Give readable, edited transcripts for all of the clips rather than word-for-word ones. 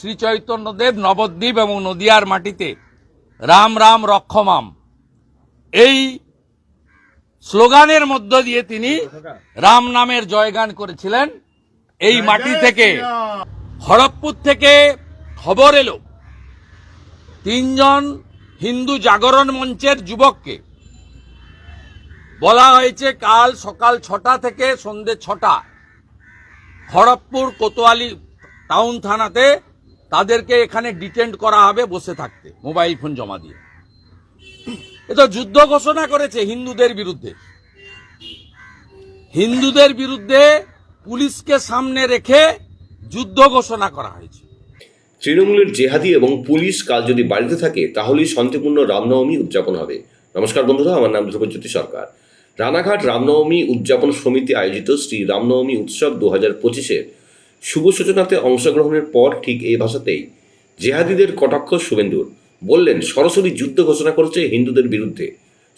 শ্রী চৈতন্যদেব নবদ্বীপ এবং নদিয়ার মাটিতে রাম রাম রক্ষমাম এই স্লোগানের মধ্য দিয়ে তিনি রাম নামের জয়গান করেছিলেন। এই মাটি থেকে খড়গপুর থেকে খবর এলো 3 জন হিন্দু জাগরণ মঞ্চের যুবককে বলা হয়েছে কাল সকাল 6টা থেকে সন্ধ্যে 6টা খড়গপুর কোতোয়ালি টাউন থানাতে তাদেরকে এখানে ডিটেন্ড করা হবে বসে থাকতে, মোবাইল ফোন জমা দিয়ে। এ তো যুদ্ধ ঘোষণা করেছে হিন্দুদের বিরুদ্ধে। হিন্দুদের বিরুদ্ধে পুলিশকে সামনে রেখে যুদ্ধ ঘোষণা করা হয়েছে। তৃণমূলের জেহাদি এবং পুলিশ কাল যদি বাড়িতে থাকে তাহলেই শান্তিপূর্ণ রামনবমী উদযাপন হবে। নমস্কার বন্ধুরা, আমার নাম ধ্রুবজ্যোতি সরকার। রানাঘাট রামনবমী উদযাপন সমিতি আয়োজিত শ্রী রামনবমী উৎসব 2025-এর শুভ সূচনাতে অংশগ্রহণের পর ঠিক এই ভাষাতেই জেহাদিদের কটাক্ষ শুভেন্দুর। বললেন সরাসরি যুদ্ধ ঘোষণা করেছে হিন্দুদের বিরুদ্ধে।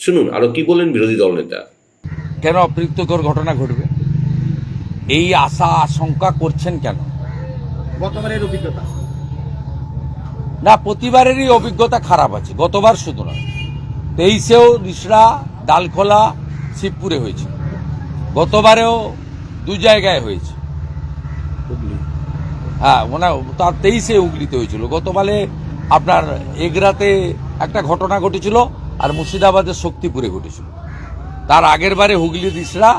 শুনুন আরো কি বলেন বিরোধী দলনেতা। কেন অপ্রীতিকর ঘটনা ঘটবে এই আশা আশঙ্কা করছেন কেন? গতবারের অভিজ্ঞতা না, প্রতিবারেরই অভিজ্ঞতা খারাপ আছে, গতবার শুধু নয়। 23-এও রিসড়া, ডালখোলা, শিবপুরে হয়েছে, গতবারেও 2 জায়গায় হয়েছে। হ্যাঁ, মানে তার 23-এ হুগলিতে হয়েছিল, গতবারে আপনার এগরাতে একটা ঘটনা ঘটেছিল আর মুর্শিদাবাদের শক্তিপুরে ঘটেছিল। তার আগের বারে হুগলি, রিসড়া,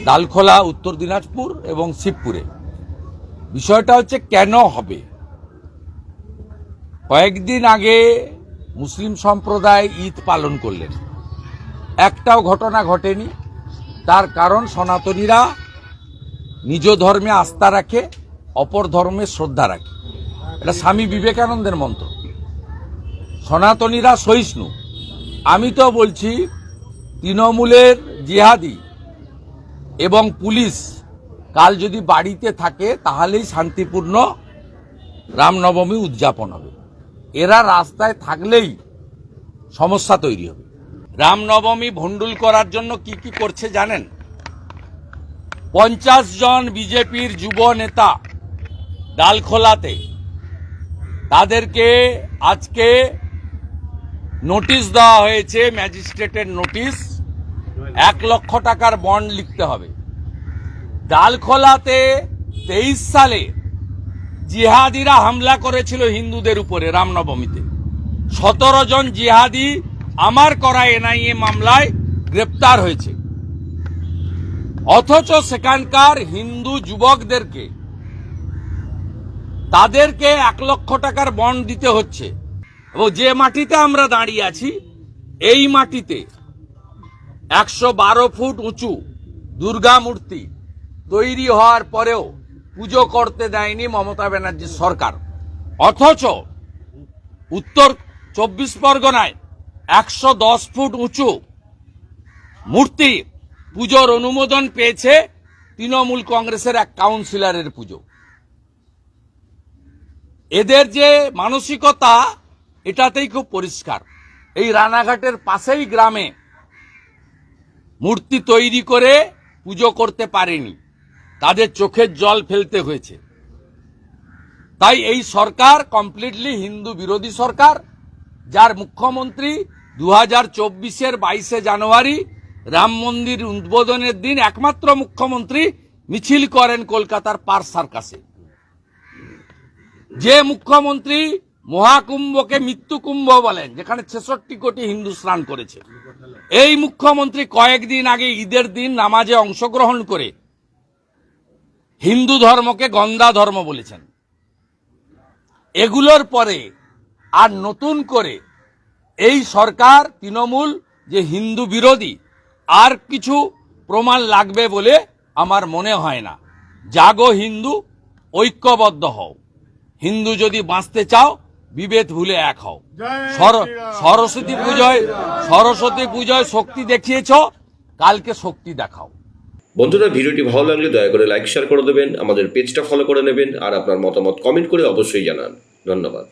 ডালখোলা, উত্তর দিনাজপুর এবং শিবপুরে। বিষয়টা হচ্ছে কেন হবে। কয়েকদিন আগে মুসলিম সম্প্রদায় ঈদ পালন করলেন, একটাও ঘটনা ঘটেনি। তার কারণ সনাতনীরা নিজ ধর্মে আস্থা রাখে, অপর ধর্মে শ্রদ্ধা রাখে। এটা স্বামী বিবেকানন্দের মন্ত্র। সনাতনীরা সহিষ্ণু। আমি তো বলছি তৃণমূলের জিহাদি এবং পুলিশ কাল যদি বাড়িতে থাকে তাহলেই শান্তিপূর্ণ রামনবমী উদযাপন হবে। এরা রাস্তায় থাকলেই সমস্যা তৈরি হবে। রামনবমী ভণ্ডুল করার জন্য কি কি করছে জানেন? 50 জন বিজেপির যুব নেতা ডালখোলাতে, তাদেরকে আজকে নোটিশ দেওয়া হয়েছে, ম্যাজিস্ট্রেটের নোটিশ। 1 লক্ষ টাকার বন্ড লিখতে হবে। ডালখোলাতে 23 সালে জিহাদিরা হামলা করেছিল হিন্দুদের উপরে রামনবমীতে। 17 জন জিহাদি আমার করা এনআইএ মামলায় গ্রেপ্তার হয়েছে। অথচ সেখানকার হিন্দু যুবকদেরকে তাদেরকে 1 লক্ষ টাকার বন্ড দিতে হচ্ছে। এবং যে মাটিতে আমরা দাঁড়িয়ে আছি এই মাটিতে 112 ফুট উঁচু দুর্গা মূর্তি তৈরি হওয়ার পরেও পুজো করতে দেয়নি মমতা ব্যানার্জির সরকার। অথচ উত্তর 24 পরগনায় 110 ফুট উঁচু মূর্তি পুজোর অনুমোদন পেয়েছে তৃণমূল কংগ্রেসের এক কাউন্সিলরের পুজো। এদের যে মানসিকতা এটাতেই খুব পরিষ্কার। এই রানাঘাটের পাশেই গ্রামে মূর্তি তৈরি করে পুজো করতে পারেনি, তাদের চোখের জল ফেলতে হয়েছে। তাই এই সরকার কমপ্লিটলি হিন্দু বিরোধী সরকার, যার মুখ্যমন্ত্রী 2024-এর 22 জানুয়ারি রাম মন্দির উদ্বোধনের দিন একমাত্র মুখ্যমন্ত্রী মিছিল করেন কলকাতার পার্ক সার্কাসে। যে মুখ্যমন্ত্রী মহাকুম্ভকে মৃত্যুকুম্ভ বলেন, যেখানে 66 কোটি হিন্দু স্নান করেছে, এই মুখ্যমন্ত্রী কয়েকদিন আগে ঈদের দিন নামাজে অংশগ্রহণ করে হিন্দু ধর্মকে গন্দা ধর্ম বলেছেন। এগুলোর পরে আর নতুন করে এই সরকার তৃণমূল যে হিন্দু বিরোধী আর কিছু প্রমাণ লাগবে বলে আমার মনে হয় না। জাগো হিন্দু, ঐক্যবদ্ধ হও। হিন্দু যদি বাঁচতে চাও বিভেদ ভুলে এক হও। সরস্বতী পূজায় শক্তি দেখিয়েছ, কালকে শক্তি দেখাও। বন্ধুরা, ভিডিওটি ভালো লাগলে দয়া করে লাইক শেয়ার করে দেবেন, আমাদের পেজটা ফলো করে নেবেন আর আপনার মতামত কমেন্ট করে অবশ্যই জানান। ধন্যবাদ।